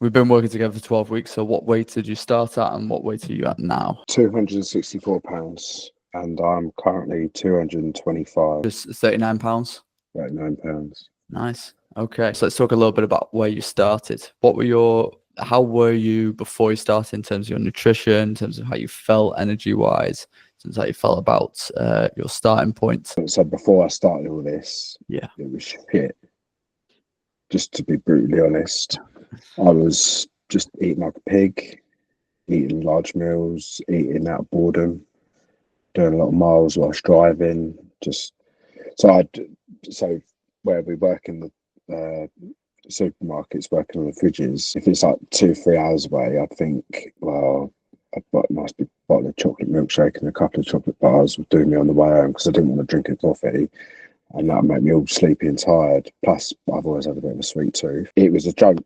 we've been working together for 12 weeks. So what weight did you start at and what weight are you at now? £264, and I'm currently 225, Just 39 pounds. £39. Nice. Okay. So let's talk a little bit about where you started. How were you before you started in terms of your nutrition, in terms of how you felt energy wise, in terms of how you felt about your starting point? So before I started all this, Yeah. it was shit. Just to be brutally honest, I was just eating like a pig, eating large meals, eating out of boredom, doing a lot of miles whilst driving. So where we work in the supermarkets, working on the fridges, if it's like 2-3 hours away, I think, well, I'd buy a nice big bottle of chocolate milkshake and a couple of chocolate bars would do me on the way home because I didn't want to drink a coffee. And that would make me all sleepy and tired. Plus, I've always had a bit of a sweet tooth. It was a joke,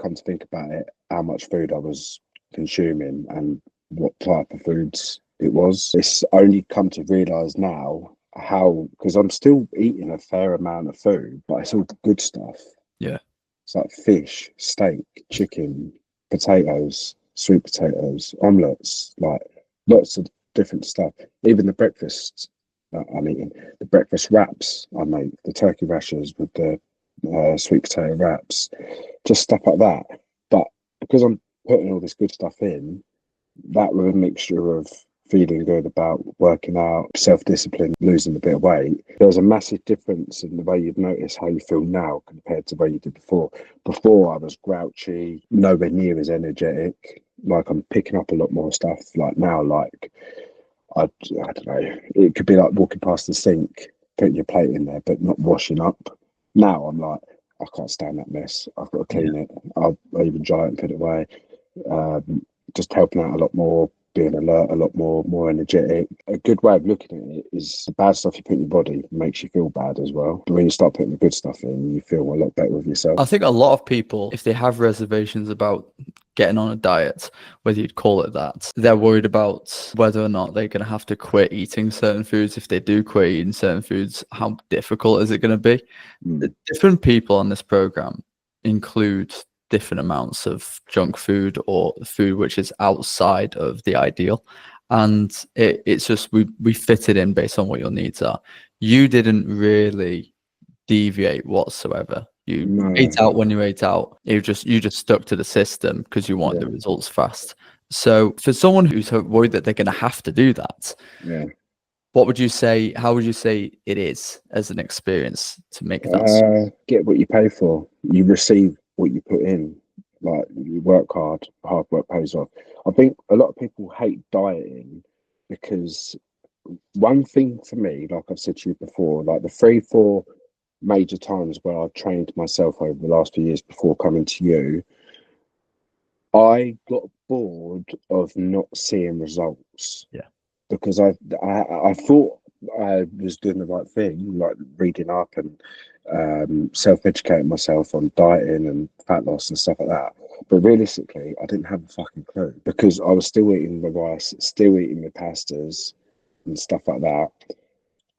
come to think about it, how much food I was consuming and what type of foods it was. It's only come to realise now how, because I'm still eating a fair amount of food, but it's all good stuff. Yeah. It's like fish, steak, chicken, potatoes, sweet potatoes, omelettes, like lots of different stuff. Even the breakfast I'm eating, the breakfast wraps I make, the turkey rashers with the sweet potato wraps, just stuff like that. But because I'm putting all this good stuff in, that with a mixture of feeling good about working out, self-discipline, losing a bit of weight, there's a massive difference in the way you'd notice how you feel now compared to where you did before. Before I was grouchy, nowhere near as energetic, like I'm picking up a lot more stuff. Like now, like I don't know, it could be like walking past the sink, putting your plate in there, but not washing up. Now I'm like, I can't stand that mess. I've got to clean it. I'll even dry it and put it away. Just helping out a lot more, being alert, a lot more energetic. A good way of looking at it is the bad stuff you put in your body makes you feel bad as well. But when you start putting the good stuff in, you feel a lot better with yourself. I think a lot of people, if they have reservations about getting on a diet, whether you'd call it that, they're worried about whether or not they're going to have to quit eating certain foods. If they do quit eating certain foods, how difficult is it going to be? The different people on this program include different amounts of junk food or food which is outside of the ideal. And it's just we fit it in based on what your needs are. You didn't really deviate whatsoever. You ate out when you ate out. You just stuck to the system because you want the results fast. So for someone who's worried that they're going to have to do that, what would you say? How would you say it is as an experience to make that? Get what you pay for. You receive what you put in. Like you work hard work pays off. I think a lot of people hate dieting because one thing for me, like I've said to you before, like the 3-4 major times where I've trained myself over the last few years before coming to you, I got bored of not seeing results. Yeah. Because I thought I was doing the right thing, like reading up and self-educating myself on dieting and fat loss and stuff like that. But realistically, I didn't have a fucking clue because I was still eating the rice, still eating the pastas and stuff like that.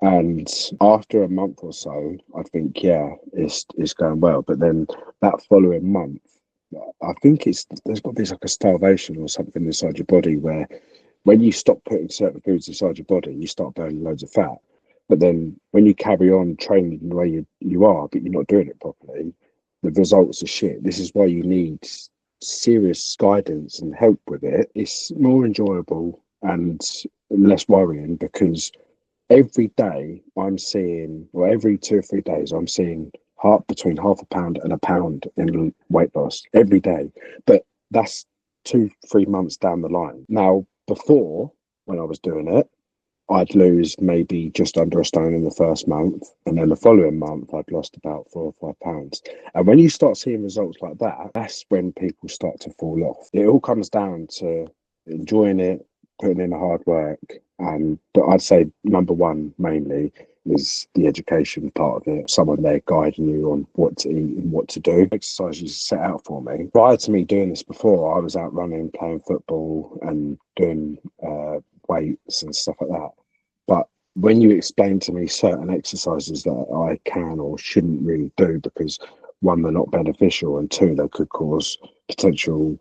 And after a month or so, I think, it's going well. But then that following month, I think there's got to be like a starvation or something inside your body where when you stop putting certain foods inside your body, you start burning loads of fat. But then when you carry on training the way you are, but you're not doing it properly, the results are shit. This is why you need serious guidance and help with it. It's more enjoyable and less worrying because every day I'm seeing, or every 2 or 3 days, I'm seeing between half a pound and a pound in weight loss every day. But that's 2-3 months down the line. Now, before, when I was doing it, I'd lose maybe just under a stone in the first month, and then the following month I'd lost about 4 or 5 pounds. And when you start seeing results like that, that's when people start to fall off. It all comes down to enjoying it, putting in the hard work, and I'd say number one mainly is the education part of it. Someone there guiding you on what to eat and what to do. Exercises set out for me. Prior to me doing this before, I was out running, playing football and doing weights and stuff like that. But when you explain to me certain exercises that I can or shouldn't really do because one, they're not beneficial, and two, they could cause potential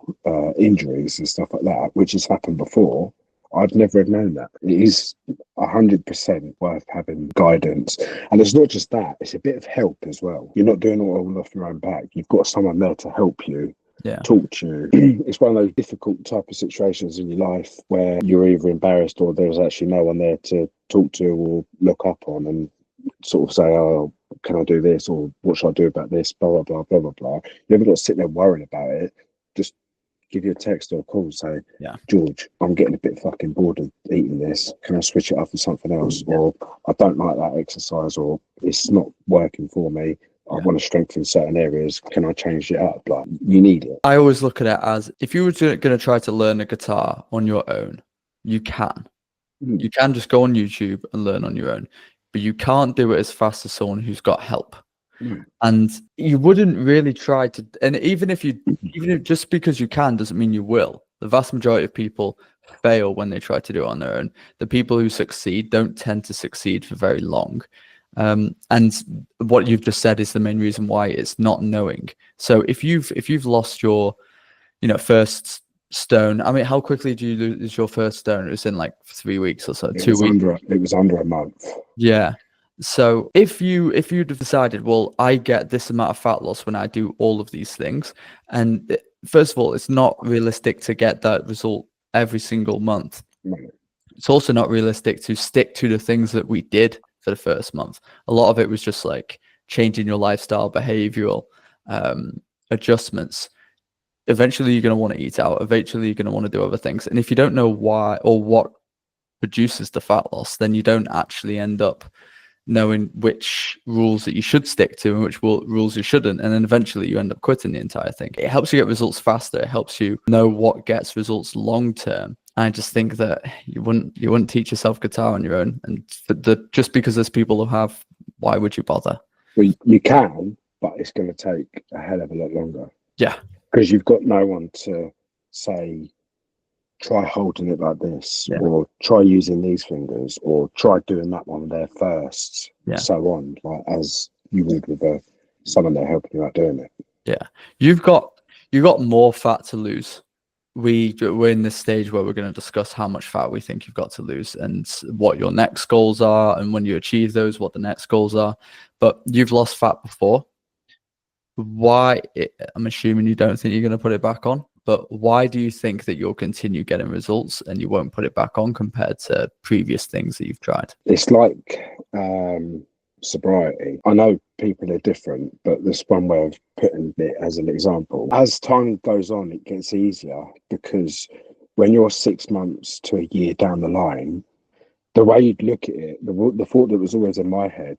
injuries and stuff like that, which has happened before. I'd never have known that. It is 100% worth having guidance. And it's not just that, it's a bit of help as well. You're not doing it all off your own back. You've got someone there to help you, talk to you. It's one of those difficult type of situations in your life where you're either embarrassed or there's actually no one there to talk to or look up on and sort of say, oh, can I do this? Or what should I do about this? Blah, blah, blah, blah, blah, blah. You haven't got to sit there worrying about it. Just give you a text or a call, say, George, I'm getting a bit fucking bored of eating this. Can I switch it up for something else? Or I don't like that exercise, or it's not working for me. I want to strengthen certain areas. Can I change it up? Like, you need it. I always look at it as, if you were going to try to learn a guitar on your own, you can. You can just go on YouTube and learn on your own, but you can't do it as fast as someone who's got help. And you wouldn't really try to, and even if just because you can doesn't mean you will. The vast majority of people fail when they try to do it on their own. The people who succeed don't tend to succeed for very long. And what you've just said is the main reason why, it's not knowing. So if you've lost your, first stone, I mean, how quickly do you lose your first stone? It was in like 3 weeks or so. 2 weeks. It was under a month. Yeah. So if you'd have decided, well, I get this amount of fat loss when I do all of these things, and first of all, it's not realistic to get that result every single month. It's also not realistic to stick to the things that we did for the first month. A lot of it was just like changing your lifestyle, behavioral adjustments. Eventually, you're going to want to eat out. Eventually, you're going to want to do other things. And if you don't know why or what produces the fat loss, then you don't actually end up knowing which rules that you should stick to and which rules you shouldn't, and then eventually you end up quitting the entire thing. It helps you get results faster. It helps you know what gets results long term. I just think that you wouldn't teach yourself guitar on your own, and just because there's people who have, why would you bother? Well, you can, but it's going to take a hell of a lot longer. Yeah, because you've got no one to say, try holding it like this, or try using these fingers, or try doing that one there first, so on, like as you would with someone there helping you out doing it. Yeah, you've got more fat to lose. We're in this stage where we're going to discuss how much fat we think you've got to lose and what your next goals are, and when you achieve those, what the next goals are. But you've lost fat before. Why? I'm assuming you don't think you're going to put it back on. But why do you think that you'll continue getting results and you won't put it back on compared to previous things that you've tried? It's like sobriety. I know people are different, but there's one way of putting it as an example. As time goes on, it gets easier, because when you're 6 months to a year down the line, the way you'd look at it, the thought that was always in my head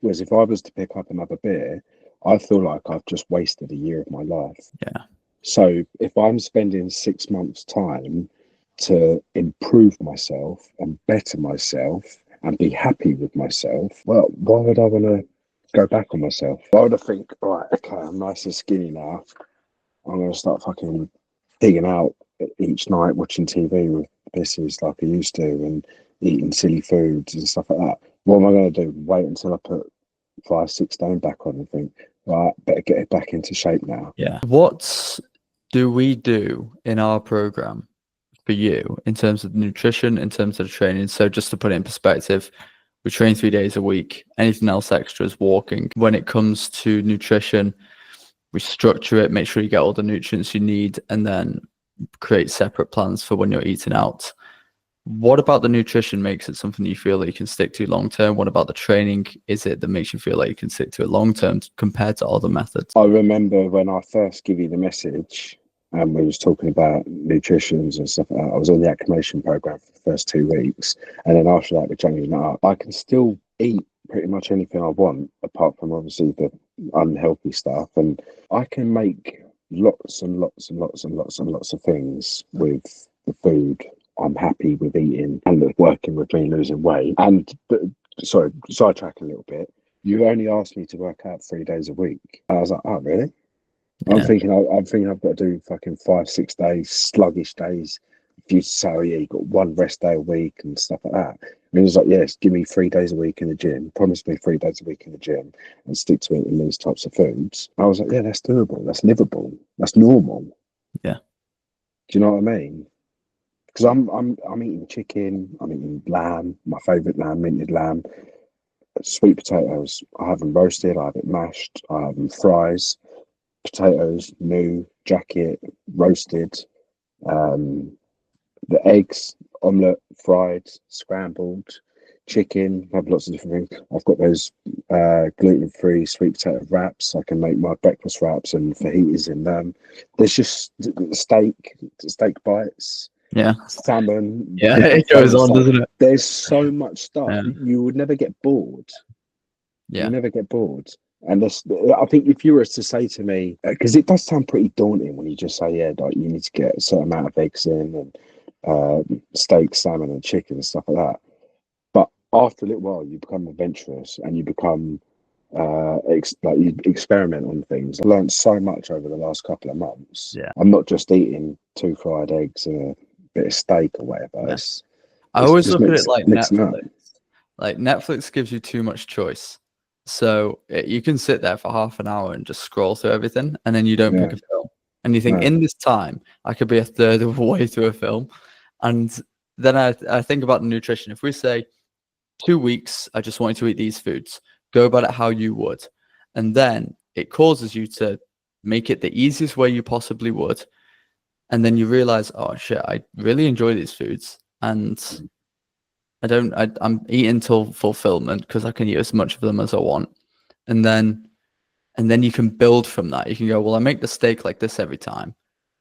was, if I was to pick up another beer, I feel like I've just wasted a year of my life. Yeah. So if I'm spending 6 months' time to improve myself and better myself and be happy with myself, well, why would I want to go back on myself? Why would I think, right, okay, I'm nice and skinny now, I'm going to start fucking digging out each night, watching TV with missus like I used to, and eating silly foods and stuff like that. What am I going to do? Wait until I put 5-6 stone back on and think, right, better get it back into shape now. Yeah. What do we do in our program for you in terms of nutrition, in terms of the training? So just to put it in perspective, we train 3 days a week. Anything else extra is walking. When it comes to nutrition, we structure it, make sure you get all the nutrients you need, and then create separate plans for when you're eating out. What about the nutrition makes it something you feel that you can stick to long term? What about the training is it that makes you feel like you can stick to it long term compared to other methods? I remember when I first gave you the message and we was talking about nutritions and stuff like that, I was on the acclimation program for the first 2 weeks, and then after that we're changing it up. I can still eat pretty much anything I want, apart from obviously the unhealthy stuff, and I can make lots and lots and lots and lots and lots of things with the food I'm happy with eating and that's working with me losing weight. And sorry, sidetrack a little bit. You only asked me to work out 3 days a week. And I was like, oh, really? Yeah. I'm thinking I've got to do fucking 5-6 days, sluggish days, if you say, oh, yeah, you got one rest day a week and stuff like that. And he was like, yes, give me 3 days a week in the gym. Promise me 3 days a week in the gym and stick to eating these types of foods. I was like, yeah, that's doable. That's livable. That's normal. Yeah. Do you know what I mean? Because I'm eating chicken. I'm eating lamb. My favourite lamb, minted lamb. Sweet potatoes. I have them roasted. I have it mashed. I have them fries. Potatoes, new jacket, roasted. The eggs, omelette, fried, scrambled, chicken. I have lots of different things. I've got those gluten-free sweet potato wraps. I can make my breakfast wraps and fajitas in them. There's just steak bites, Yeah. salmon. Yeah. Different It goes flavours. on, doesn't it? There's so much stuff. Yeah. You would never get bored. Yeah. You never get bored. And this, I think, if you were to say to me, because it does sound pretty daunting when you just say, yeah, like you need to get a certain amount of eggs in and steak, salmon, and chicken and stuff like that. But after a little while, you become adventurous and you become like you experiment on things. I learned so much over the last couple of months. Yeah. I'm not just eating 2 fried eggs and a bit of steak or whatever. Yeah. I always look at it like mixing up. Netflix. Like Netflix gives you too much choice. So you can sit there for half an hour and just scroll through everything, and then you don't pick a film. And you think, in this time, I could be a third of the way through a film. And then I think about the nutrition. If we say 2 weeks, I just want you to eat these foods, go about it how you would. And then it causes you to make it the easiest way you possibly would. And then you realize, oh shit, I really enjoy these foods. And I'm eating till fulfillment because I can eat as much of them as I want. And then you can build from that. You can go, well, I make the steak like this every time.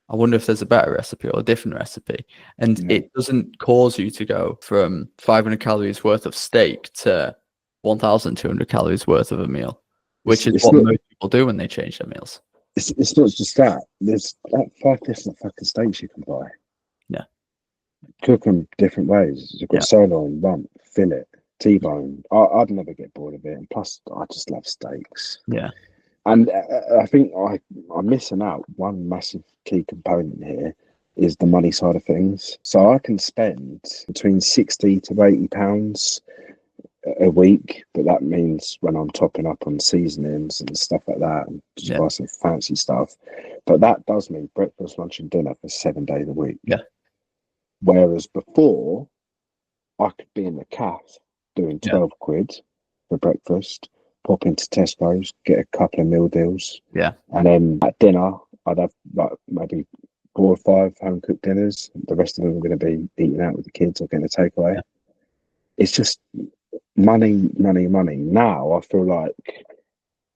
I wonder if there's a better recipe or a different recipe. And it doesn't cause you to go from 500 calories worth of steak to 1,200 calories worth of a meal, which is what most people do when they change their meals. It's not just that. There's like 5 different fucking steaks you can buy. Yeah. Cook them different ways. You've got sirloin, rump, fillet, T-bone. I'd never get bored of it. And plus, I just love steaks. Yeah. And I think I'm missing out. One massive key component here is the money side of things. So I can spend between 60 to 80 pounds a week, but that means when I'm topping up on seasonings and stuff like that, and just buy some fancy stuff. But that does mean breakfast, lunch, and dinner for 7 days a week. Yeah. Whereas before, I could be in the cafe doing 12 quid for breakfast, pop into Tesco's, get a couple of meal deals. Yeah. And then at dinner, I'd have like maybe 4 or 5 home cooked dinners. The rest of them were going to be eating out with the kids or getting a takeaway. Yeah. It's just money, money, money. Now I feel like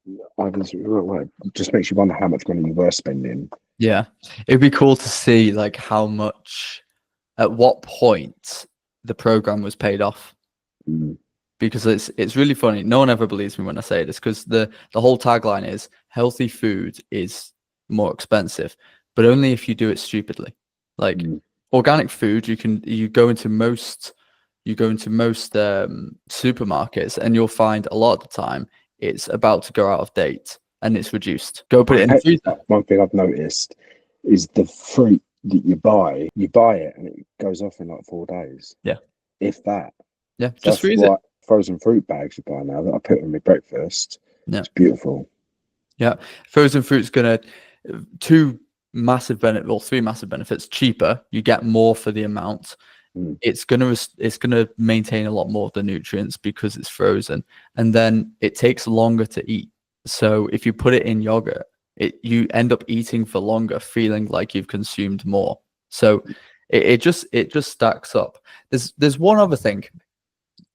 it just makes you wonder how much money you were spending. Yeah. It'd be cool to see like how much, at what point the program was paid off. Because it's really funny. No one ever believes me when I say this, because the whole tagline is healthy food is more expensive, but only if you do it stupidly. Like organic food, you go into most supermarkets and you'll find a lot of the time it's about to go out of date and it's reduced. Go put it in the freezer. One thing I've noticed is the fruit that you buy it and it goes off in like 4 days. Yeah. If that. Yeah. Just freeze it. Frozen fruit bags you buy now that I put in my breakfast. Yeah. It's beautiful. Yeah. Frozen fruit's gonna 3 massive benefits. Cheaper, you get more for the amount. It's gonna maintain a lot more of the nutrients because it's frozen, and then it takes longer to eat. So if you put it in yogurt, you end up eating for longer, feeling like you've consumed more. So it just stacks up. There's one other thing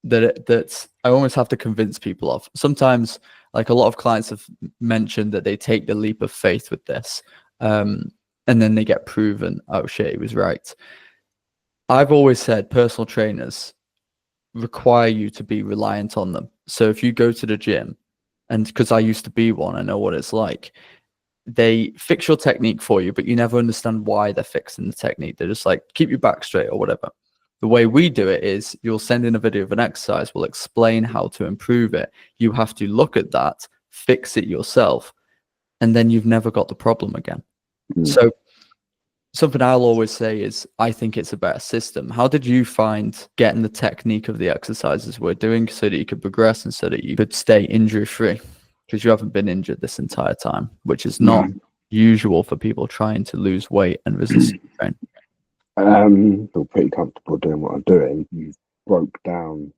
that I almost have to convince people of. Sometimes, like a lot of clients have mentioned that they take the leap of faith with this, and then they get proven, oh shit, he was right. I've always said personal trainers require you to be reliant on them. So if you go to the gym, and because I used to be one, I know what it's like. They fix your technique for you, but you never understand why they're fixing the technique. They're just like, keep your back straight or whatever. The way we do it is you'll send in a video of an exercise. We'll explain how to improve it. You have to look at that, fix it yourself, and then you've never got the problem again. So something I'll always say is I think it's a better system. How did you find getting the technique of the exercises we're doing so that you could progress and so that you could stay injury free? Because you haven't been injured this entire time, which is not No. usual for people trying to lose weight and resistance train. Feel pretty comfortable doing what I'm doing. You've broke down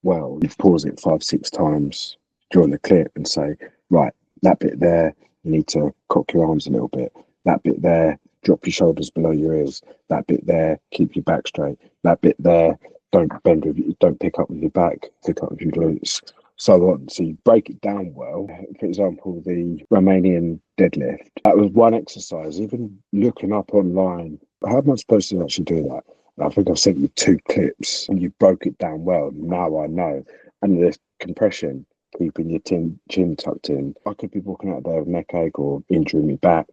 well. You've paused it 5, 6 times during the clip and say, right, that bit there, you need to cock your arms a little bit. That bit there, drop your shoulders below your ears. That bit there, keep your back straight. That bit there, don't bend with you, don't pick up with your back, pick up with your glutes. So on. So you break it down well. For example, the Romanian deadlift. That was one exercise. Even looking up online, how am I supposed to actually do that? I think I've sent you 2 clips and you broke it down well. Now I know. And the compression, keeping your chin tucked in. I could be walking out there with neck ache or injuring my back,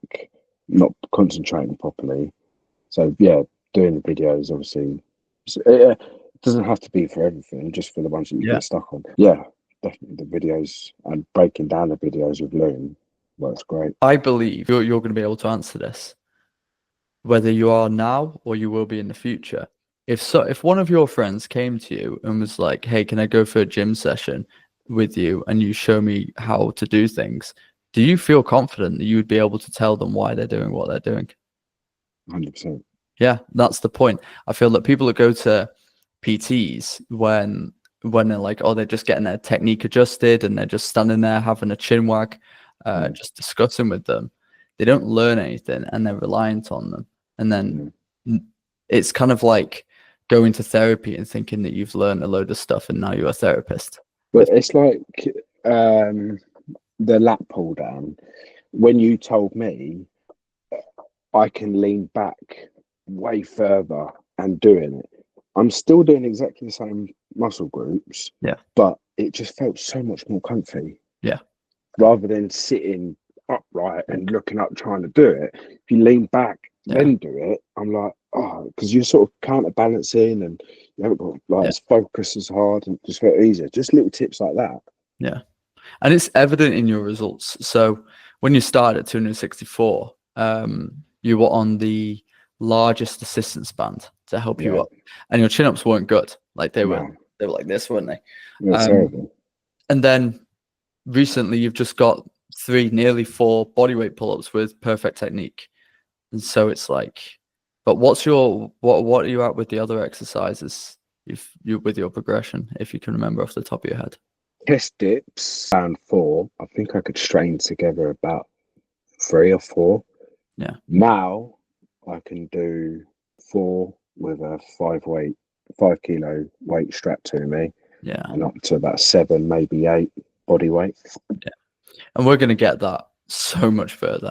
not concentrating properly. So yeah, doing the videos obviously. It doesn't have to be for everything, just for the ones that you Yeah. get stuck on. Yeah, definitely the videos and breaking down the videos with Loom works great. I believe you're going to be able to answer this, whether you are now or you will be in the future. If one of your friends came to you and was like, "Hey, can I go for a gym session with you and you show me how to do things?" Do you feel confident that you would be able to tell them why they're doing what they're doing? 100%. Yeah, that's the point. I feel that people that go to PTs when they're like, oh, they're just getting their technique adjusted and they're just standing there having a chin wag, just discussing with them. They don't learn anything and they're reliant on them. And then it's kind of like going to therapy and thinking that you've learned a load of stuff and now you're a therapist. But it's like the lat pull down. When you told me I can lean back way further and doing it, I'm still doing exactly the same muscle groups. Yeah. But it just felt so much more comfy. Yeah. Rather than sitting upright and looking up trying to do it. If you lean back, then do it. I'm like, oh, because you're sort of counterbalancing and you haven't got like as focus as hard and just felt easier. Just little tips like that. Yeah. And it's evident in your results. So when you started at 264, you were on the largest assistance band to help you up, and your chin-ups weren't good. Like they were like this, weren't they? Terrible. And then recently you've just got 3, nearly 4 bodyweight pull-ups with perfect technique. And so it's like, but what are you at with the other exercises you with your progression, if you can remember off the top of your head? Chest dips and 4. I think I could strain together about 3 or 4. Yeah. Now I can do 4 with a 5 kilo weight strapped to me. Yeah. And up to about 7, maybe 8 body weight. Yeah. And we're going to get that so much further.